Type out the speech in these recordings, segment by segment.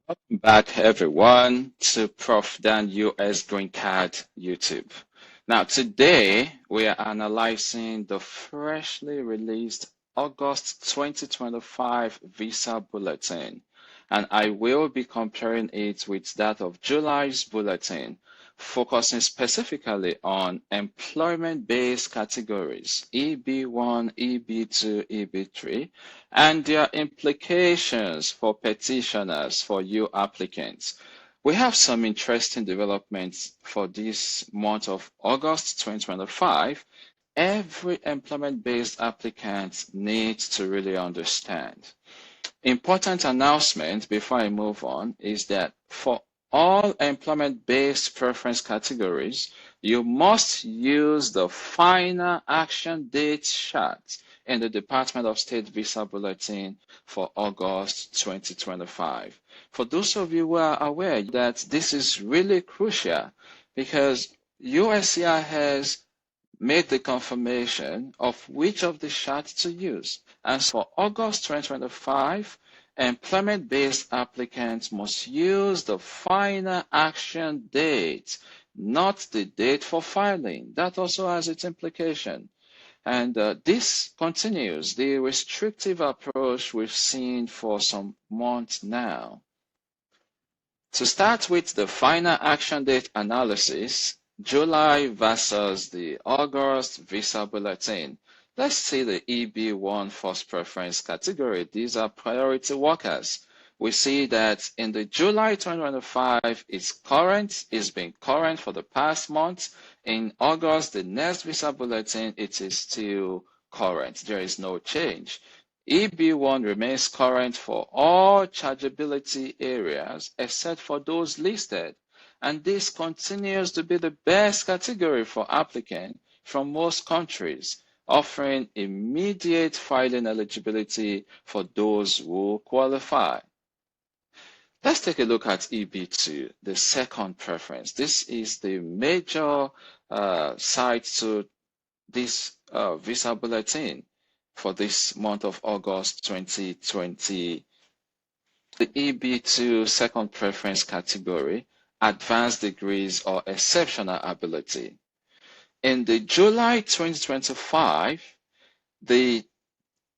Welcome back, everyone, to Prof. Dan US Greencard YouTube. Now, today we are analyzing the freshly released August 2025 Visa Bulletin, and I will be comparing it with that of July's bulletin, focusing specifically on employment-based categories EB1, EB2, EB3, and their implications for petitioners, for you applicants. We have some interesting developments for this month of August 2025. Every employment-based applicant needs to really understand. Important announcement before I move on is that for all employment-based preference categories, you must use the final action date chart in the Department of State Visa Bulletin for August 2025. For those of you who are aware that this is really crucial because USCR has made the confirmation of which of the charts to use. And so for August 2025, employment-based applicants must use the final action date, not the date for filing. That also has its implication. And this continues the restrictive approach we've seen for some months now. To start with the final action date analysis, July versus the August Visa Bulletin. Let's see the EB1 first preference category. These are priority workers. We see that in the July 2025, it's been current for the past month. In August, the next Visa Bulletin, it is still current. There is no change. EB1 remains current for all chargeability areas except for those listed. And this continues to be the best category for applicants from most countries, offering immediate filing eligibility for those who qualify. Let's take a look at EB2, the second preference. This is the major side to this Visa Bulletin for this month of August 2020. The EB2 second preference category, advanced degrees or exceptional ability. In the July 2025, the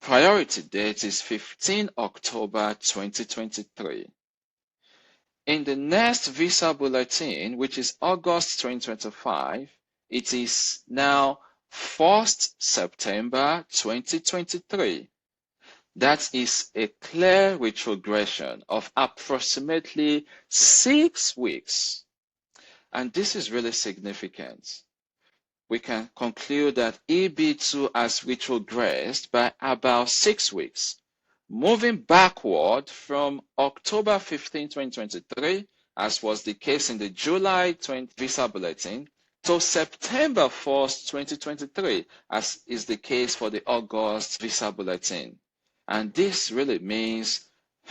priority date is 15 October 2023. In the next Visa Bulletin, which is August 2025, it is now 1st September 2023. That is a clear retrogression of approximately 6 weeks. And this is really significant. We can conclude that EB2 has retrogressed by about 6 weeks, moving backward from October 15, 2023, as was the case in the July 20 Visa Bulletin, to September 1st, 2023, as is the case for the August Visa Bulletin. And this really means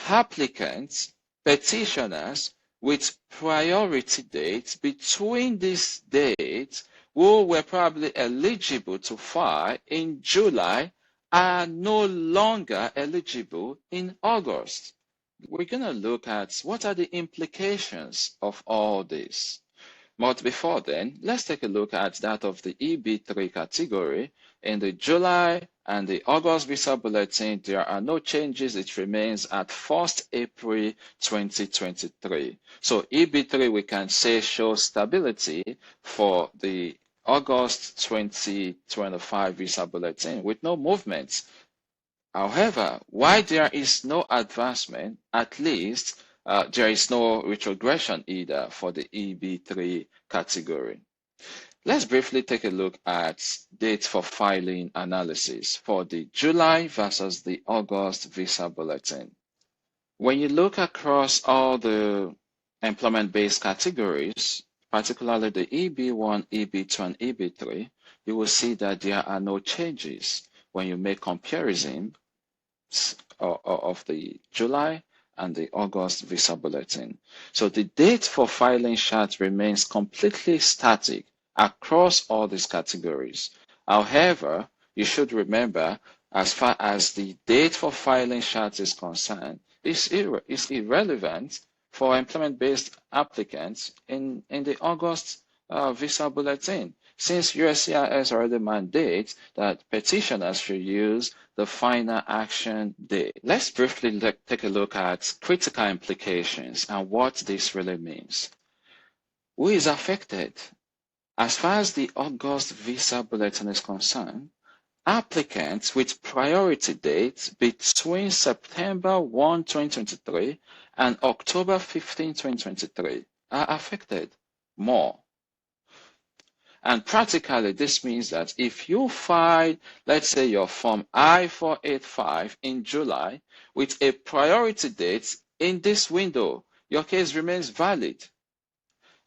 applicants, petitioners with priority dates between these dates who were probably eligible to file in July are no longer eligible in August. We're going to look at what are the implications of all this. But before then, let's take a look at that of the EB3 category. In the July and the August Visa Bulletin, there are no changes. It remains at 1st April 2023. So EB3, we can say, shows stability for the August 2025 Visa Bulletin with no movement. However, while there is no advancement, at least there is no retrogression either for the EB3 category. Let's briefly take a look at dates for filing analysis for the July versus the August Visa Bulletin. When you look across all the employment-based categories, particularly the EB1, EB2, and EB3, you will see that there are no changes when you make comparison of the July and the August Visa Bulletin. So the date for filing chart remains completely static across all these categories. However, you should remember, as far as the date for filing chart is concerned, it's irrelevant for employment-based applicants in the August Visa Bulletin, since USCIS already mandates that petitioners should use the final action date. Let's briefly take a look at critical implications and what this really means. Who is affected? As far as the August Visa Bulletin is concerned, applicants with priority dates between September 1, 2023 and October 15, 2023 are affected more. And practically, this means that if you file, let's say, your Form I-140 in July with a priority date in this window, your case remains valid.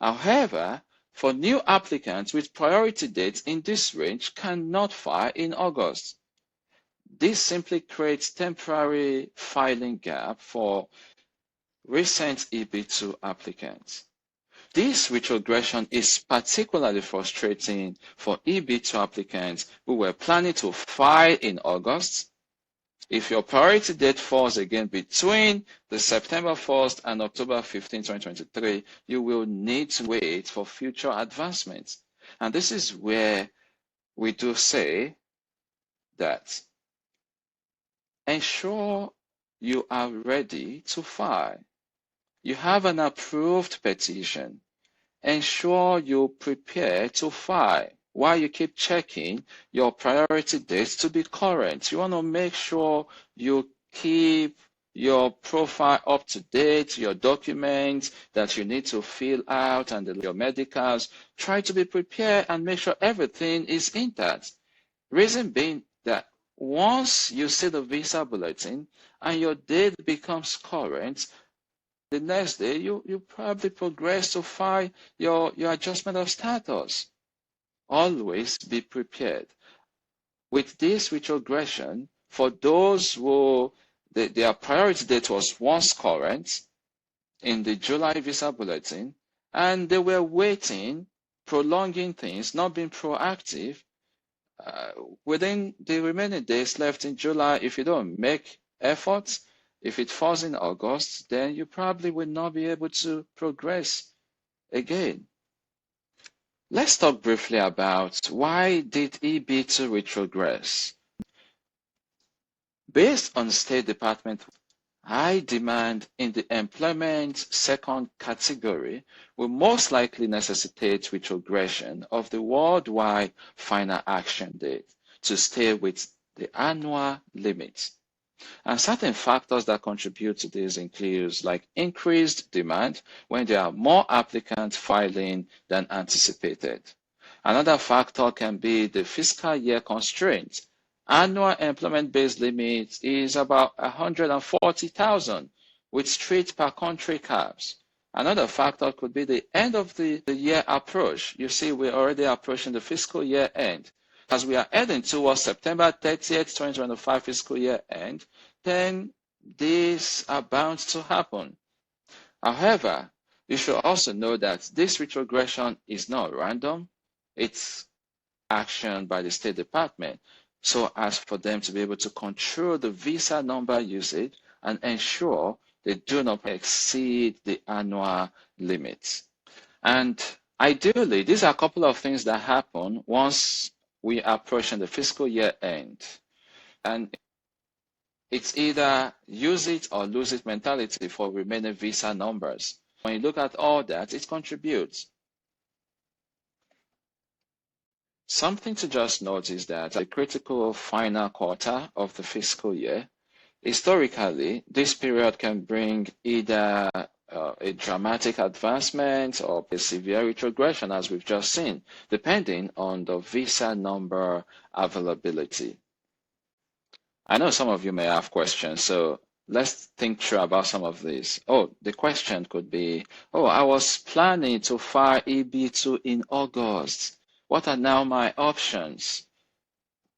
However, for new applicants with priority dates in this range cannot file in August. This simply creates temporary filing gap for recent EB2 applicants. This retrogression is particularly frustrating for EB2 applicants who were planning to file in August. If your priority date falls again between the September 1st and October 15, 2023, you will need to wait for future advancements. And this is where we do say that ensure you are ready to file. You have an approved petition. Ensure you prepare to file while you keep checking your priority dates to be current. You want to make sure you keep your profile up to date, your documents that you need to fill out, and your medicals. Try to be prepared and make sure everything is intact. Reason being that once you see the Visa Bulletin and your date becomes current, the next day you probably progress to file your adjustment of status. Always be prepared. With this retrogression, for those who their priority date was once current in the July Visa Bulletin, and they were waiting, prolonging things, not being proactive, within the remaining days left in July, if you don't make efforts, if it falls in August, then you probably will not be able to progress again. Let's talk briefly about why did EB2 retrogress? Based on State Department, high demand in the employment second category will most likely necessitate retrogression of the worldwide final action date to stay with the annual limit. And certain factors that contribute to this includes like increased demand when there are more applicants filing than anticipated. Another factor can be the fiscal year constraint. Annual employment-based limit is about 140,000 with strict per country caps. Another factor could be the end of the year approach. You see, we're already approaching the fiscal year end. As we are heading towards September 30th, 2025 fiscal year end, then these are bound to happen. However, you should also know that this retrogression is not random. It's action by the State Department, so as for them to be able to control the visa number usage and ensure they do not exceed the annual limits. And ideally, these are a couple of things that happen once we are approaching the fiscal year end. And it's either use it or lose it mentality for remaining visa numbers. When you look at all that, it contributes. Something to just note is that the critical final quarter of the fiscal year, historically, this period can bring either a dramatic advancement or a severe retrogression, as we've just seen, depending on the visa number availability. I know some of you may have questions, so let's think through about some of these. Oh, the question could be, oh, I was planning to file EB2 in August. What are now my options?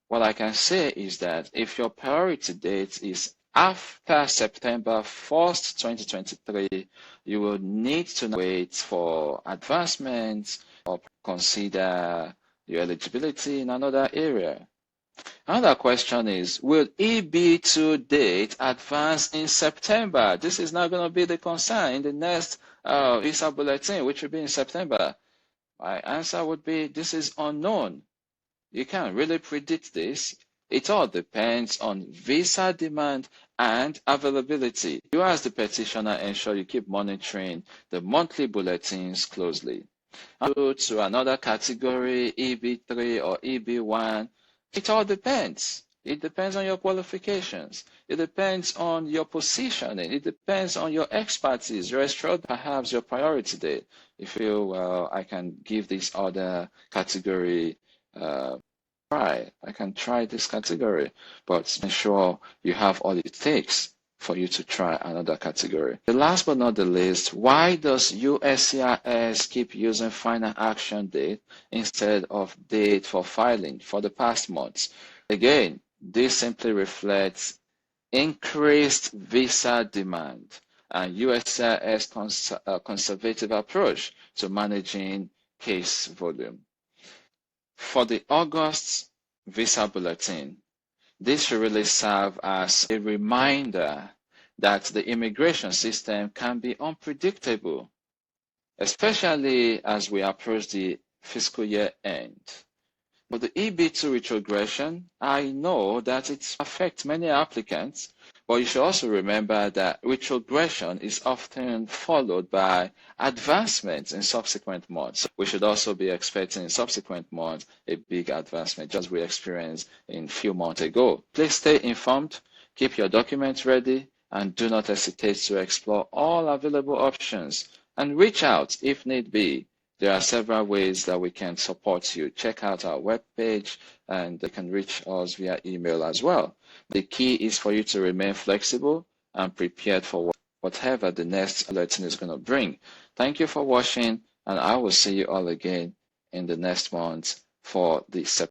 What I can say is that if your priority date is after September 1st, 2023, you will need to wait for advancements or consider your eligibility in another area. Another question is, will EB2 date advance in September? This is not going to be the concern in the next Visa Bulletin, which will be in September. My answer would be, this is unknown. You can't really predict this. It all depends on visa demand and availability. You as the petitioner ensure you keep monitoring the monthly bulletins closely. Go to another category, EB3 or EB1. It all depends. It depends on your qualifications. It depends on your positioning. It depends on your expertise. Your perhaps your priority date. If you, well, I can give this other category try. I can try this category, but ensure you have all it takes for you to try another category. The last but not the least, why does USCIS keep using final action date instead of date for filing for the past months? Again, this simply reflects increased visa demand and USCIS conservative approach to managing case volume. For the August Visa Bulletin, this should really serve as a reminder that the immigration system can be unpredictable, especially as we approach the fiscal year end. For the EB2 retrogression, I know that it affects many applicants, but you should also remember that retrogression is often followed by advancements in subsequent months. We should also be expecting in subsequent months a big advancement, just we experienced in a few months ago. Please stay informed, keep your documents ready, and do not hesitate to explore all available options and reach out if need be. There are several ways that we can support you. Check out our webpage and you can reach us via email as well. The key is for you to remain flexible and prepared for whatever the next bulletin is going to bring. Thank you for watching, and I will see you all again in the next month for the September